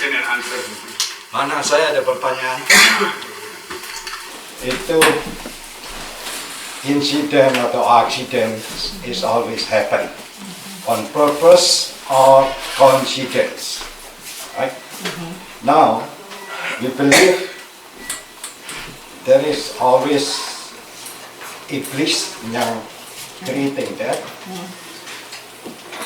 question and answer. Anak saya ada pertanyaan. Itu insiden atau accident is always happen on purpose or coincidence, right? Now we believe there is always iblis yang creating that,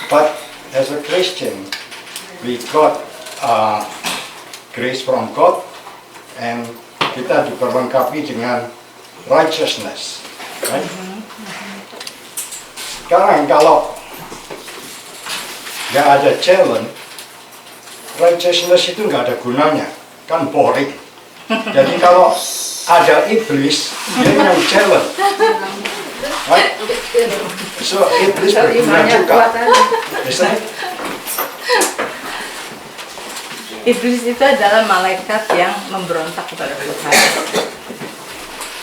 but as a Christian we got grace from God and kita diperlengkapi dengan righteousness, right? Sekarang kalau nggak ada challenge, righteousness itu nggak ada gunanya, kan boring. Jadi kalau ada iblis, dia yang challenge, right? So iblis berguna juga. Iblis itu adalah malaikat yang memberontak kepada Tuhan.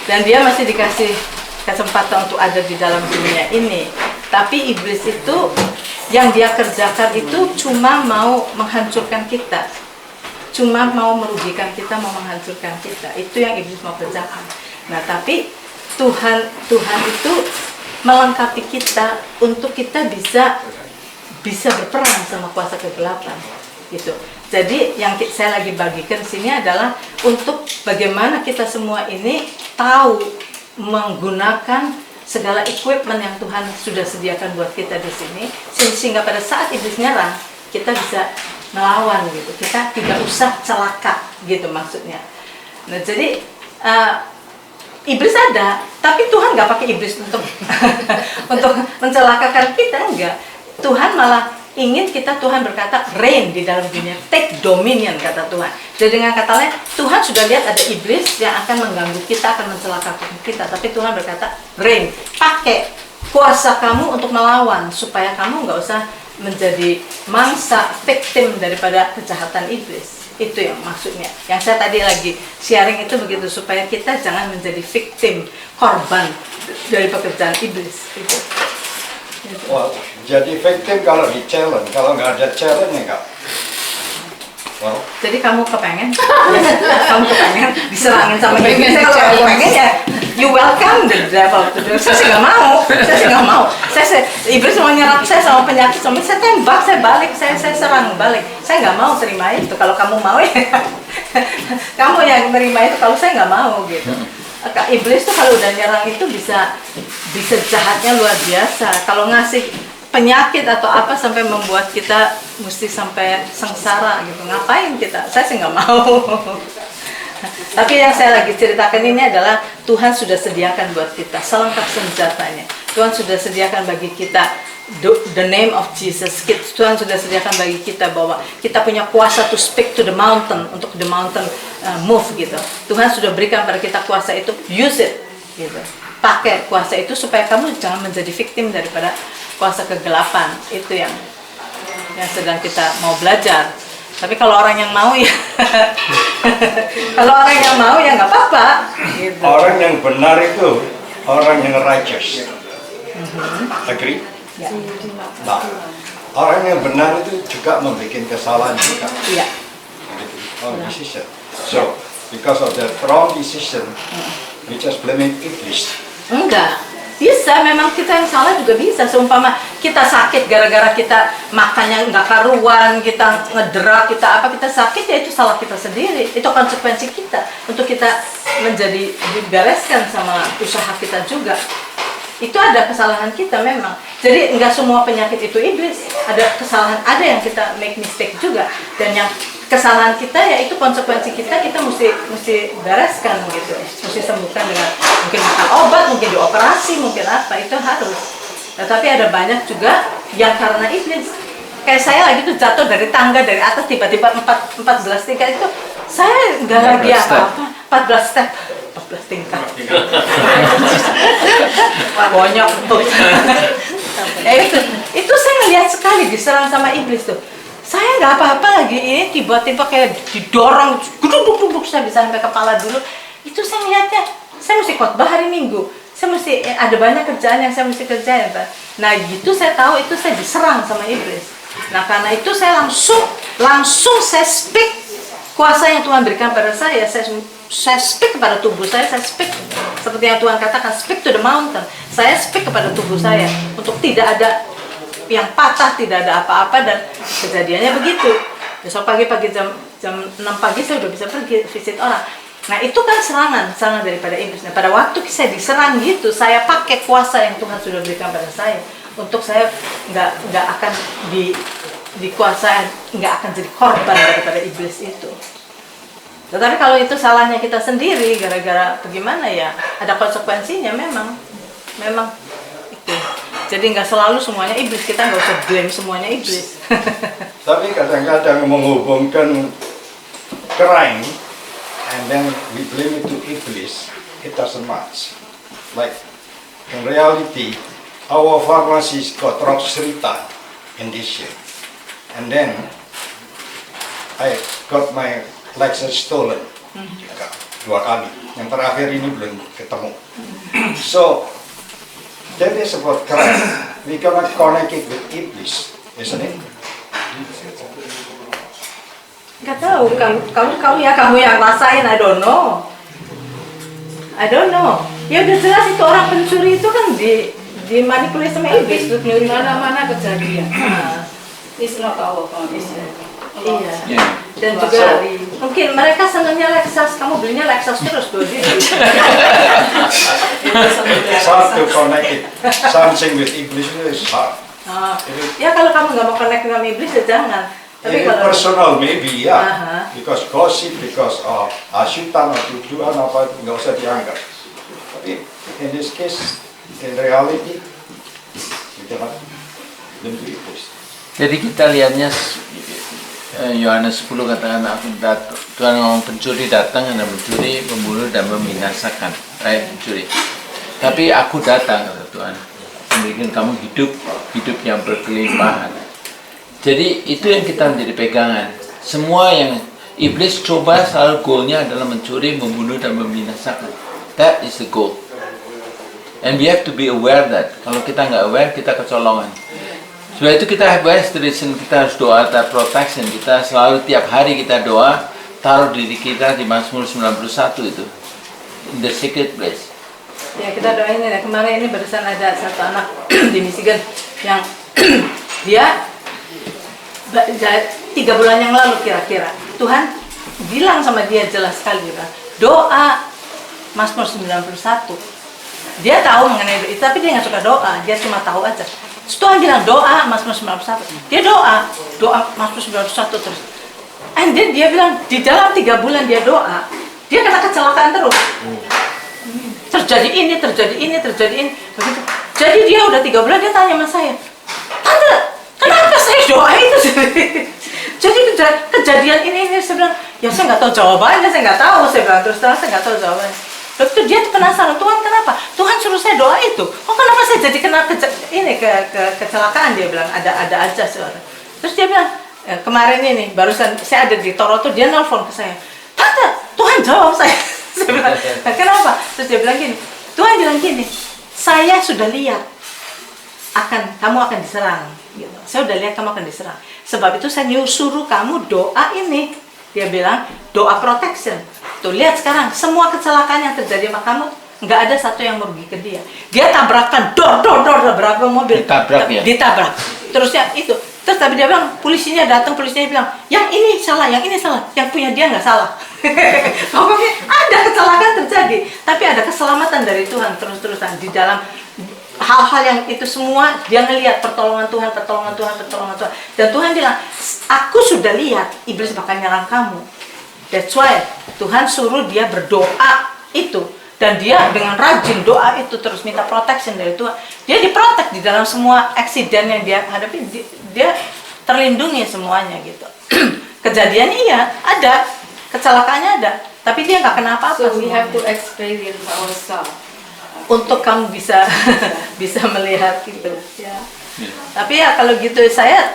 Dan dia masih dikasih kesempatan untuk ada di dalam dunia ini. Tapi iblis itu, yang dia kerjakan itu cuma mau menghancurkan kita. Cuma mau merugikan kita, mau menghancurkan kita. Itu yang iblis mau kerjakan. Nah, tapi Tuhan itu melengkapi kita untuk kita bisa berperang sama kuasa kegelapan. Gitu. Jadi yang saya lagi bagikan sini adalah untuk bagaimana kita semua ini tahu menggunakan segala equipment yang Tuhan sudah sediakan buat kita di sini, sehingga pada saat iblis nyerang kita bisa melawan gitu. Kita tidak usah celaka gitu maksudnya. Nah, jadi iblis ada, tapi Tuhan nggak pakai iblis untuk untuk mencelakakan kita, enggak. Tuhan malah ingin kita, Tuhan berkata, reign di dalam dunia, take dominion, kata Tuhan. Jadi dengan kata lain, Tuhan sudah lihat ada iblis yang akan mengganggu kita, akan mencelakakan kita. Tapi Tuhan berkata, reign, pakai kuasa kamu untuk melawan, supaya kamu nggak usah menjadi mangsa, victim daripada kejahatan iblis. Itu yang maksudnya. Yang saya tadi lagi sharing itu begitu, supaya kita jangan menjadi victim, korban dari pekerjaan iblis. Itu. Well, jadi victim kalau di challenge, kalau nggak ada challenge ya nggak. Well. Jadi kamu kepengen diserangin sama iblis. Kalau kamu pengen ya, you welcome the devil. Saya sih nggak mau. Saya iblis mau nyerang saya sama penyakit, saya tembak, saya balik, saya serang balik. Saya nggak mau terima itu. Kalau kamu mau ya, kamu yang terima itu. Kalau saya nggak mau gitu. Iblis tuh kalau udah nyerang itu bisa jahatnya luar biasa. Kalau ngasih penyakit atau apa sampai membuat kita mesti sampai sengsara gitu, ngapain kita? Saya sih nggak mau. Tapi yang saya lagi ceritakan ini adalah Tuhan sudah sediakan buat kita selengkap senjatanya. Tuhan sudah sediakan bagi kita the name of Jesus. Tuhan sudah sediakan bagi kita bahwa kita punya kuasa to speak to the mountain, untuk the mountain move gitu. Tuhan sudah berikan pada kita kuasa itu, use it gitu. Pakai kuasa itu supaya kamu jangan menjadi victim daripada kuasa kegelapan. Itu yang sedang kita mau belajar. Tapi kalau orang yang mau ya kalau orang yang mau ya nggak apa-apa gitu. Orang yang benar itu orang yang righteous. Agree? Ya. Nah, orang yang benar itu juga membuat kesalahan juga. Iya. Wrong decision. So, because of that wrong decision, we just blaming iblis. Enggak. Bisa, memang kita yang salah juga bisa. Seumpama kita sakit gara-gara kita makannya nggak karuan, kita ngedrak, kita sakit, ya itu salah kita sendiri. Itu konsekuensi kita untuk kita menjadi dibereskan sama usaha kita juga. Itu ada kesalahan kita memang. Jadi nggak semua penyakit itu iblis. Ada kesalahan, ada yang kita make mistake juga. Dan yang kesalahan kita ya itu konsekuensi kita mesti bereskan gitu. Mesti sembuhkan dengan mungkin makan obat, mungkin dioperasi, mungkin apa, itu harus. Tetapi ada banyak juga yang karena iblis. Kayak saya lagi tuh jatuh dari tangga dari atas tiba-tiba 14 tingkat itu, saya nggak lagi apa-apa. 14 step. 14 tingkat. Banyak tuh. Ya itu saya ngelihat sekali diserang sama iblis tuh. Saya nggak apa-apa lagi, ini tiba-tiba kayak didorong, guduk-guduk, saya bisa sampai kepala dulu. Itu saya ngeliatnya, saya mesti khotbah hari Minggu. Saya mesti ada banyak kerjaan yang saya mesti kerjain, Pak. Nah gitu saya tahu itu saya diserang sama iblis. Nah karena itu saya langsung saya speak kuasa yang Tuhan berikan pada saya speak kepada tubuh saya speak seperti yang Tuhan katakan, speak to the mountain. Saya speak kepada tubuh saya untuk tidak ada yang patah, tidak ada apa-apa, dan kejadiannya begitu. Besok pagi-pagi jam 6 pagi saya udah bisa pergi visit orang. Nah itu kan serangan daripada iblis. Nah pada waktu saya diserang gitu, saya pakai kuasa yang Tuhan sudah berikan pada saya untuk saya nggak akan dikuasai, nggak akan jadi korban daripada iblis itu. Tetapi kalau itu salahnya kita sendiri, gara-gara bagaimana ya, ada konsekuensinya memang itu. Jadi nggak selalu semuanya iblis, kita nggak usah blame semuanya iblis. Tapi kadang-kadang menghubungkan crime and then we blame it to iblis, it doesn't match. Like in reality, our pharmacy got Rosh Rita in this year, and then I got my license stolen 2 kali. Yang terakhir ini belum ketemu. So that is about crime. We cannot connect it with iblis, isn't it? Nggak tahu, kamu yang rasain, I don't know. Ya udah jelas itu orang pencuri itu kan dimanipulasi sama iblis untuk nyuri Mana-mana kejadian. It's not our fault. Iya. Dan juga mungkin mereka senangnya Lexus, kamu belinya Lexus terus tuh. It's hard to connect it. Something with iblis is hard. Ya kalau kamu nggak mau connect dengan iblis ya jangan. Tapi kalau personal maybe ya, because gossip, because asyutan atau tujuan apa nggak usah dianggap. Tapi in this case, in reality, we cannot blame iblis. Jadi kita lihatnya Yohanes 10 katakan Tuhan ngomong pencuri datang karena mencuri, membunuh dan membinasakan, mencuri. Tapi aku datang kata Tuhan, memberikan kamu hidup yang berkelimpahan. Jadi itu yang kita menjadi pegangan. Semua yang iblis coba selalu goalnya adalah mencuri, membunuh dan membinasakan. That is the goal. And we have to be aware that. Kalau kita nggak aware, kita kecolongan. Sebab itu kita harus kita harus doa that protection. Kita selalu tiap hari kita doa, taruh diri kita di Mazmur 91 itu, in the secret place. Ya kita doain ya. Kemarin ini barusan ada satu anak di Michigan yang dia 3 bulan yang lalu kira-kira Tuhan bilang sama dia jelas sekali, doa Mazmur 91. Dia tahu mengenai itu, tapi dia nggak suka doa, dia cuma tahu aja. Tuhan bilang doa Mazmur 91, dia doa Mazmur 91 terus. And then dia bilang di dalam 3 bulan dia doa, dia kena kecelakaan terus. Terjadi ini begitu. Jadi dia udah 3 bulan dia tanya sama saya, Tante, kenapa saya doa itu? Jadi kejadian ini saya bilang, ya saya nggak tahu jawabannya, saya bilang terus terang saya nggak tahu jawabannya. Lalu itu dia penasaran, Tuhan kenapa? Tuhan suruh saya doa itu. Oh kenapa saya jadi kena kecelakaan? Dia bilang ada aja suara. Terus dia bilang kemarin ini barusan saya ada di Toronto, dia nelfon ke saya, Tante, Tuhan jawab saya. Saya bilang, nah, kenapa? Terus dia bilang gini, Tuhan bilang gini, saya sudah lihat kamu akan diserang. Gitu. Saya sudah lihat kamu akan diserang. Sebab itu saya suruh kamu doa ini. Dia bilang doa protection. Tuh lihat sekarang semua kecelakaan yang terjadi sama kamu nggak ada satu yang merugi ke dia. Dia tabrakan dor berapa mobil. Ditabrak. Terusnya itu. Terus tapi dia bilang polisinya datang, polisinya bilang yang ini salah, yang punya dia nggak salah. Pokoknya ada kecelakaan terjadi, tapi ada keselamatan dari Tuhan terus-terusan di dalam hal-hal yang itu semua. Dia ngelihat pertolongan Tuhan. Dan Tuhan bilang, aku sudah lihat iblis bakal nyerang kamu. That's why Tuhan suruh dia berdoa itu. Dan dia dengan rajin doa itu terus minta protection dari Tuhan. Dia diprotek di dalam semua eksiden yang dia hadapi. Dia terlindungi semuanya gitu. Kejadiannya iya, ada. Kecelakaannya ada. Tapi dia nggak kena apa-apa. So we have to experience ourselves. Untuk kamu bisa melihat gitu. Ya. Tapi ya kalau gitu saya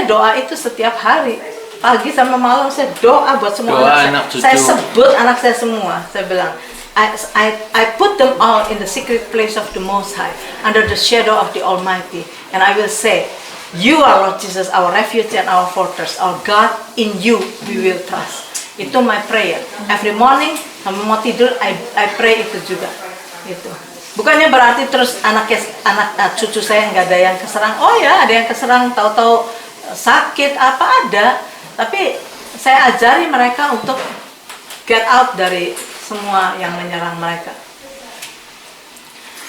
doa itu setiap hari. Pagi sama malam saya doa buat semua anak saya. Saya sebut anak saya semua. Saya bilang, I put them all in the secret place of the Most High, under the shadow of the Almighty, and I will say, you are Lord Jesus, our refuge and our fortress, our God. In you we will trust. Itu my prayer. Every morning, sama mau tidur, I pray itu juga. Gitu. Bukannya berarti terus anak cucu saya nggak ada yang keserang. Oh ya, ada yang keserang, tahu-tahu sakit apa ada. Tapi saya ajari mereka untuk get out dari semua yang menyerang mereka.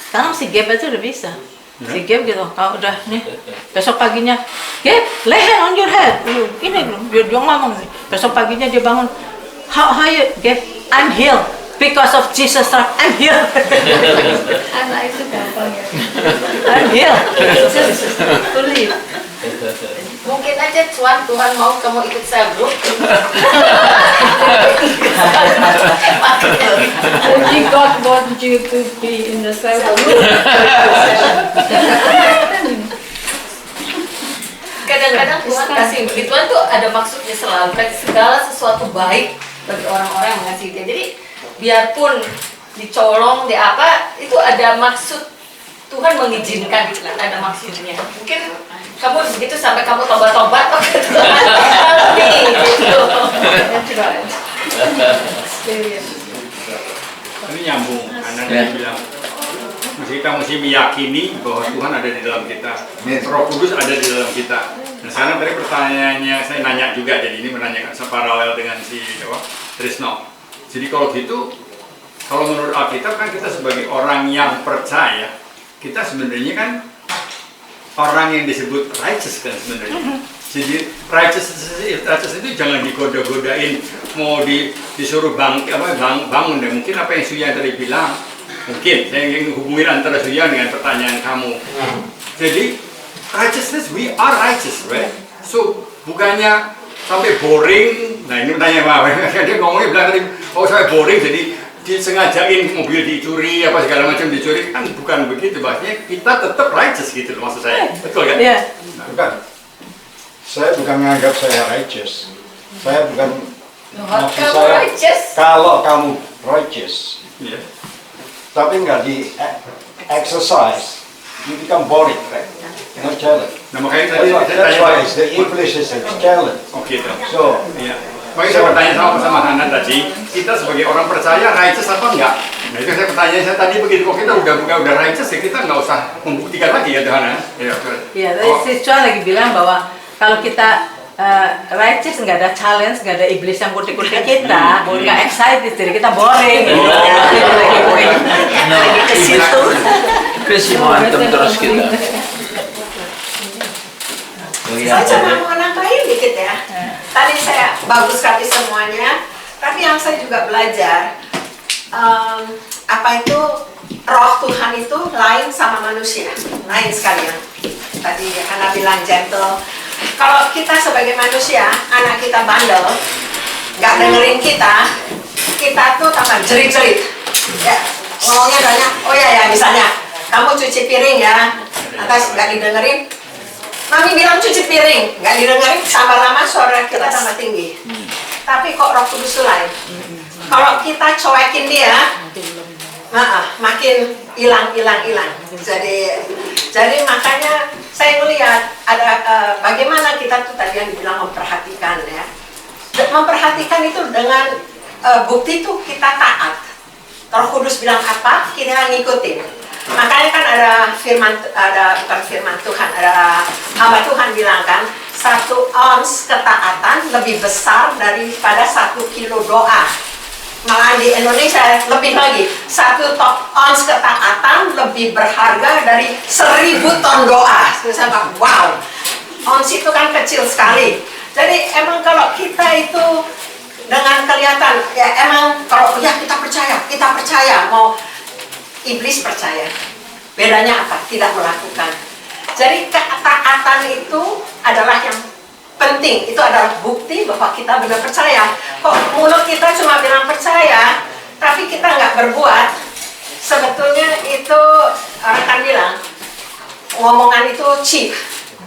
Sekarang si Gabe aja udah bisa. Si Gabe gitu, kalau udah nih besok paginya, Gabe, lay hand on your head. Ini dia ngomong sih. Besok paginya dia bangun, how you, Gabe, I'm healed. Because of Jesus, I'm healed. Anak itu gampang ya. I'm healed. Just believe. Mungkin aja Tuhan mau kamu ikut cell group. Only God wants you to be in the cell group. Kadang-kadang Tuhan kasih, Tuhan tuh ada maksudnya selalu. Segala sesuatu baik bagi orang-orang yang mengasihi Dia. Jadi biarpun dicolong, di apa, itu ada maksud. Tuhan mengizinkan, ada maksudnya. Mungkin kamu begitu sampai kamu tobat-tobat, oh Tuhan gitu. Ini nyambung, anaknya bilang kita mesti meyakini bahwa Tuhan ada di dalam kita, Roh Kudus ada di dalam kita. Nah sekarang tadi pertanyaannya, saya nanya juga, jadi ini menanyakan separalel dengan si Trisno. Jadi kalau gitu, kalau menurut Alkitab kan kita sebagai orang yang percaya, kita sebenarnya kan orang yang disebut righteous kan sebenarnya. Jadi righteous itu jangan digoda-godain, mau disuruh bangun deh. Mungkin apa yang Suya tadi bilang, mungkin saya ingin hubungin antara Suya dengan pertanyaan kamu. Jadi righteousness, we are righteous, right? So bukannya sampai boring. Nah ini pertanyaan apa? Dia ngomongnya bilang tadi, oh saya boring jadi disengajain mobil dicuri apa segala macam dicuri, kan bukan begitu. Maksudnya kita tetap righteous gitu loh, maksud saya. Betul kan? Iya. Nah, bukan. Saya bukan menganggap saya righteous. Saya bukan maksud Kamu saya righteous? kalau kamu righteous, Iya. tapi nggak di exercise, you become boring, right? No challenge. Nah makanya tadi saya That's tanya. why it's the English is a challenge. Oh gitu. So, Iya. Makanya saya bertanya sama Hana tadi, kita sebagai orang percaya righteous apa enggak? Nah itu saya pertanyaan saya tadi begitu, kok kita udah righteous ya kita nggak usah membuktikan lagi ya Tuhan. Iya, tadi si Chuan lagi bilang bahwa kalau kita righteous, nggak ada challenge, nggak ada iblis yang kutik-kutik kita, nggak excited, jadi kita boring. Gitu. Lagi ke situ. Kasih mau antem terus kita. Saya cuma mau nambahin dikit ya. Tadi saya bagus sekali semuanya, tapi yang saya juga belajar apa itu roh Tuhan itu lain sama manusia, lain sekalian. Tadi Hana bilang gentle. Kalau kita sebagai manusia, anak kita bandel, nggak dengerin kita tuh tambah jerit-jerit. Ya, ngomongnya banyak. Oh ya misalnya kamu cuci piring ya, atas nggak didengerin. Mami bilang cuci piring, nggak didengarin, tambah lama suara kita tambah tinggi. Tapi kok Roh Kudus itu lain. Kalau kita cuekin dia, makin hilang. Jadi makanya saya melihat ada bagaimana kita tuh tadi yang dibilang memperhatikan ya. Memperhatikan itu dengan bukti itu kita taat. Roh Kudus bilang apa, kita ngikutin. Makanya kan bukan firman Tuhan, ada hamba Tuhan bilang kan, 1 ons ketaatan lebih besar daripada 1 kilo doa. Malah di Indonesia lebih lagi, 1 ons ketaatan lebih berharga dari 1000 ton doa. Saya bilang, wow, ons itu kan kecil sekali. Jadi emang kalau kita itu dengan kelihatan, ya emang kalau ya kita percaya, mau iblis percaya. Bedanya apa? Tidak melakukan. Jadi ketaatan itu adalah yang penting. Itu adalah bukti bahwa kita benar percaya. Kok mulut kita cuma bilang percaya, tapi kita nggak berbuat. Sebetulnya itu orang kan bilang, ngomongan itu cheap.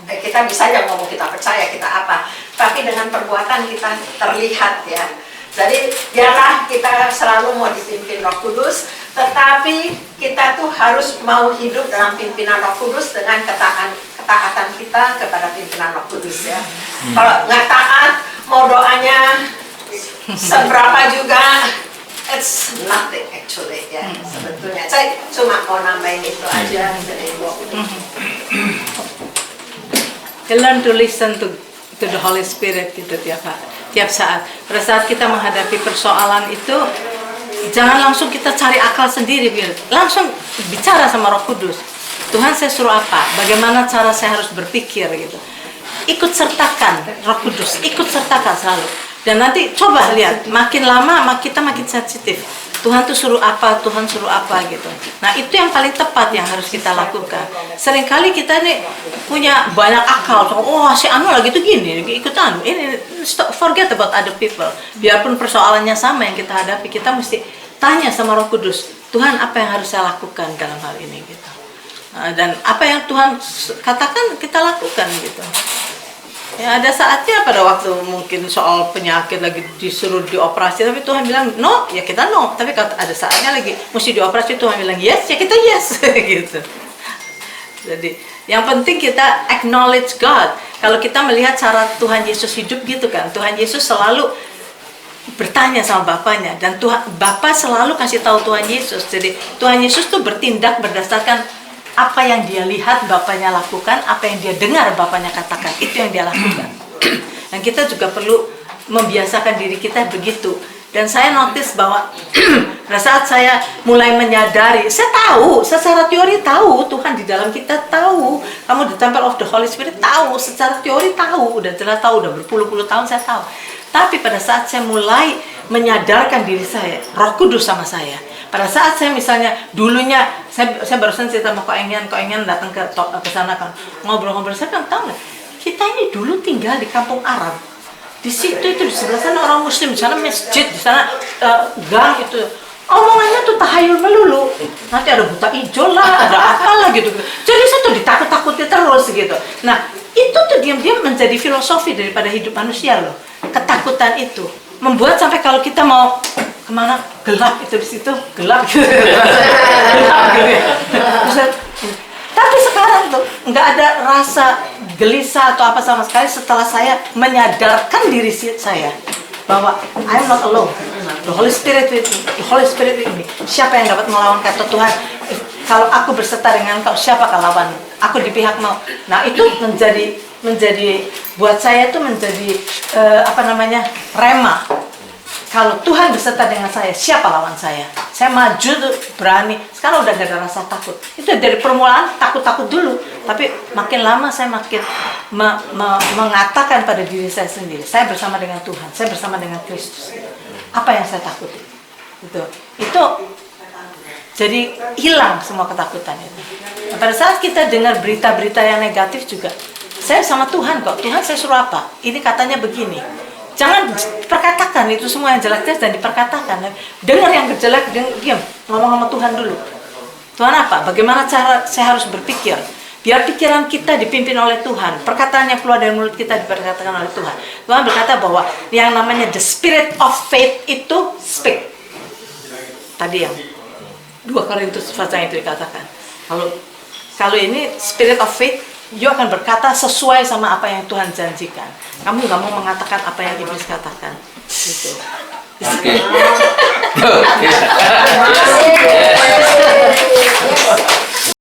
Kita bisa aja ngomong kita percaya, kita apa. Tapi dengan perbuatan kita terlihat ya. Jadi biarlah kita selalu mau dipimpin Roh Kudus, tetapi kita tuh harus mau hidup dalam pimpinan Roh Kudus dengan ketaatan kita kepada pimpinan Roh Kudus ya. Kalau nggak taat, mau doanya seberapa juga it's nothing actually ya sebetulnya. Saya cuma mau nambahin itu aja. Learn to listen to the Holy Spirit gitu tiap saat. Pada saat kita menghadapi persoalan itu, jangan langsung kita cari akal sendiri, langsung bicara sama Roh Kudus. Tuhan, saya suruh apa? Bagaimana cara saya harus berpikir gitu. Ikut sertakan Roh Kudus, ikut sertakan selalu. Dan nanti coba lihat, makin lama kita makin sensitif. Tuhan tuh suruh apa, Tuhan suruh apa gitu. Nah itu yang paling tepat yang harus kita lakukan. Seringkali kita nih punya banyak akal. Oh si Anu lagi tuh gini, ikut Anu. Ini forget about other people. Biarpun persoalannya sama yang kita hadapi, kita mesti tanya sama Roh Kudus. Tuhan, apa yang harus saya lakukan dalam hal ini gitu. Dan apa yang Tuhan katakan kita lakukan gitu. Ya ada saatnya pada waktu mungkin soal penyakit lagi disuruh dioperasi, tapi Tuhan bilang no, ya kita no. Tapi kalau ada saatnya lagi mesti dioperasi, Tuhan bilang yes, ya kita yes gitu. Jadi yang penting kita acknowledge God. Kalau kita melihat cara Tuhan Yesus hidup gitu kan, Tuhan Yesus selalu bertanya sama Bapaknya, dan Bapa selalu kasih tahu Tuhan Yesus. Jadi Tuhan Yesus tuh bertindak berdasarkan apa yang dia lihat Bapaknya lakukan, apa yang dia dengar Bapaknya katakan, itu yang dia lakukan. Dan kita juga perlu membiasakan diri kita begitu. Dan saya notice bahwa pada saat saya mulai menyadari, saya tahu, secara teori tahu, Tuhan di dalam kita tahu, kamu the temple of the Holy Spirit tahu, secara teori tahu, udah jelas tahu, udah berpuluh-puluh tahun saya tahu. Tapi pada saat saya mulai menyadarkan diri saya, Roh Kudus sama saya. Pada saat saya misalnya dulunya saya barusan cerita sama Kok Engian datang ke sana kan ngobrol-ngobrol, saya kan tahu nggak, kita ini dulu tinggal di kampung Arab. Di situ itu di sebelah sana orang Muslim, di sana masjid, di sana gang itu. Omongannya tuh tahayul melulu. Nanti ada buta hijau lah, ada apalah gitu. Jadi saya tuh ditakut-takuti terus gitu. Nah, itu tuh diam-diam menjadi filosofi daripada hidup manusia loh. Ketakutan itu membuat sampai kalau kita mau kemana gelap itu di situ gelap gitu. Gelap gitu. Tapi sekarang tuh nggak ada rasa gelisah atau apa sama sekali setelah saya menyadarkan diri saya bahwa I'm not alone. The Holy Spirit with me. The Holy Spirit with me. Siapa yang dapat melawan kata Tuhan? Kalau aku berserta dengan Engkau, siapa lawan? Aku di pihakmu. Nah itu menjadi buat saya itu menjadi rema. Kalau Tuhan beserta dengan saya, siapa lawan saya? Saya maju tuh, berani. Sekarang udah gak ada rasa takut. Itu dari permulaan takut-takut dulu. Tapi makin lama saya makin mengatakan pada diri saya sendiri, saya bersama dengan Tuhan, saya bersama dengan Kristus. Apa yang saya takuti? Itu jadi hilang semua ketakutan itu. Nah, pada saat kita dengar berita-berita yang negatif juga, saya sama Tuhan kok. Tuhan saya suruh apa? Ini katanya begini. Jangan perkatakan itu semua yang jelek dan diperkatakan. Dengar yang jelek, diam, ngomong sama Tuhan dulu. Tuhan apa? Bagaimana cara saya harus berpikir? Biar pikiran kita dipimpin oleh Tuhan. Perkataan yang keluar dari mulut kita diperkatakan oleh Tuhan. Tuhan berkata bahwa yang namanya the spirit of faith itu speak. Tadi yang 2 Korintus pasal itu dikatakan. Kalau ini spirit of faith, you akan berkata sesuai sama apa yang Tuhan janjikan. Kamu nggak mau mengatakan apa yang iblis katakan. Gitu. Oke.